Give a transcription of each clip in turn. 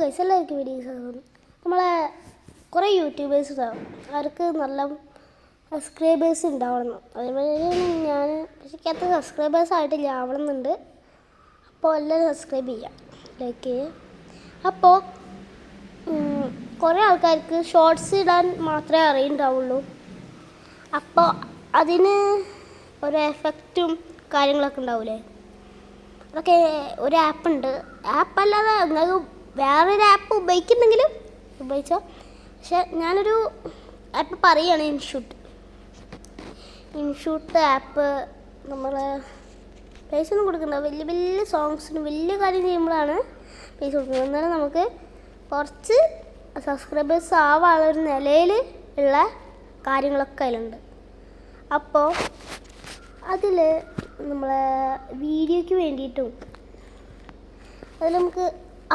Guys എല്ലാവർക്കും videos നമ്മളെ കുറേ യൂട്യൂബേഴ്സ് ഉണ്ടാവും, അവർക്ക് നല്ല സബ്സ്ക്രൈബേഴ്സ് ഉണ്ടാവണം. അതേപോലെ ഞാൻ പക്ഷേ അത്ര സബ്സ്ക്രൈബേഴ്സ് ആയിട്ടില്ല, ആവണമെന്നുണ്ട്. അപ്പോൾ എല്ലാവരും സബ്സ്ക്രൈബ് ചെയ്യാം, ലൈക്ക് ചെയ്യുക. അപ്പോൾ കുറേ ആൾക്കാർക്ക് ഷോർട്സ് ഇടാൻ മാത്രമേ അറിയുണ്ടാവുള്ളൂ. അപ്പോൾ അതിന് ഒരു എഫക്റ്റും കാര്യങ്ങളൊക്കെ ഉണ്ടാവില്ലേ, അതൊക്കെ ഒരു ആപ്പുണ്ട്. ആപ്പല്ലാതെ നിങ്ങൾക്ക് വേറൊരു ആപ്പ് ഉപയോഗിക്കുന്നെങ്കിലും ഉപയോഗിച്ചോ. പക്ഷെ ഞാനൊരു ആപ്പ് പറയുകയാണ്, ഇൻഷൂട്ട് ആപ്പ്. നമ്മൾ പൈസ ഒന്നും കൊടുക്കണ്ട, വലിയ വലിയ സോങ്സിന് വലിയ കാര്യം ചെയ്യുമ്പോഴാണ് പൈസ കൊടുക്കുന്നത്. എന്നാലും നമുക്ക് കുറച്ച് സബ്സ്ക്രൈബേഴ്സ് ആവാനുള്ള നിലയിൽ ഉള്ള കാര്യങ്ങളൊക്കെ അതിലുണ്ട്. അപ്പോൾ അതിൽ നമ്മളെ വീഡിയോയ്ക്ക് വേണ്ടിയിട്ടും അതിൽ നമുക്ക്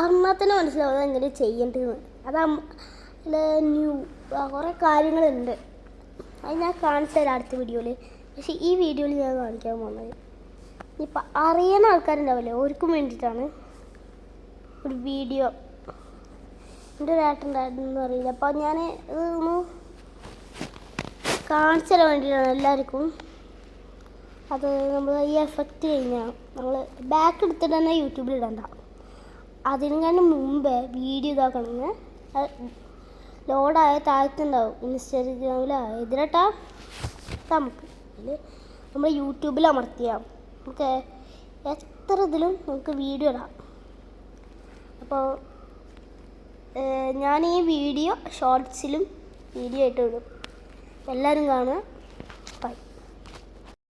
അറിഞ്ഞാൽ തന്നെ മനസ്സിലാവും അതെങ്ങനെ ചെയ്യേണ്ടതെന്ന്. അതിൽ കുറേ കാര്യങ്ങളുണ്ട്, അത് ഞാൻ കാണിച്ചു തരാം അടുത്ത വീഡിയോയിൽ. പക്ഷേ ഈ വീഡിയോയിൽ ഞാൻ കാണിക്കാൻ പോകുന്നത് ഇപ്പം അറിയുന്ന ആൾക്കാരുണ്ടാവില്ലേ, അവർക്കും വേണ്ടിയിട്ടാണ് ഒരു വീഡിയോ. എൻ്റെ ഒരു ഏട്ടനുണ്ടായിരുന്നു അറിയില്ല, അപ്പോൾ ഞാൻ ഇതൊന്ന് കാണിച്ചു തരാൻ വേണ്ടിയിട്ടാണ് എല്ലാവർക്കും. അത് നമ്മൾ ഈ എഫക്റ്റ് കഴിഞ്ഞാൽ നമ്മൾ ബാക്ക് എടുത്തിട്ട് തന്നെ യൂട്യൂബിൽ ഇടണ്ട, അതിനെക്കാളും മുമ്പേ വീഡിയോ ഇതാക്കണമെന്ന് ലോഡായ താഴ്ത്തുണ്ടാവും. ഇൻസ്റ്റാഗ്രാമിലോ ഇതിലിട്ടാ നമുക്ക് അതിൽ നമ്മൾ യൂട്യൂബിൽ അമർത്തിയാൽ നമുക്ക് എത്ര ഇതിലും നമുക്ക് വീഡിയോ ഇടാം. അപ്പോൾ ഞാൻ ഈ വീഡിയോ ഷോർട്സിലും വീഡിയോ ആയിട്ട് ഇടും, എല്ലാവരും കാണുക.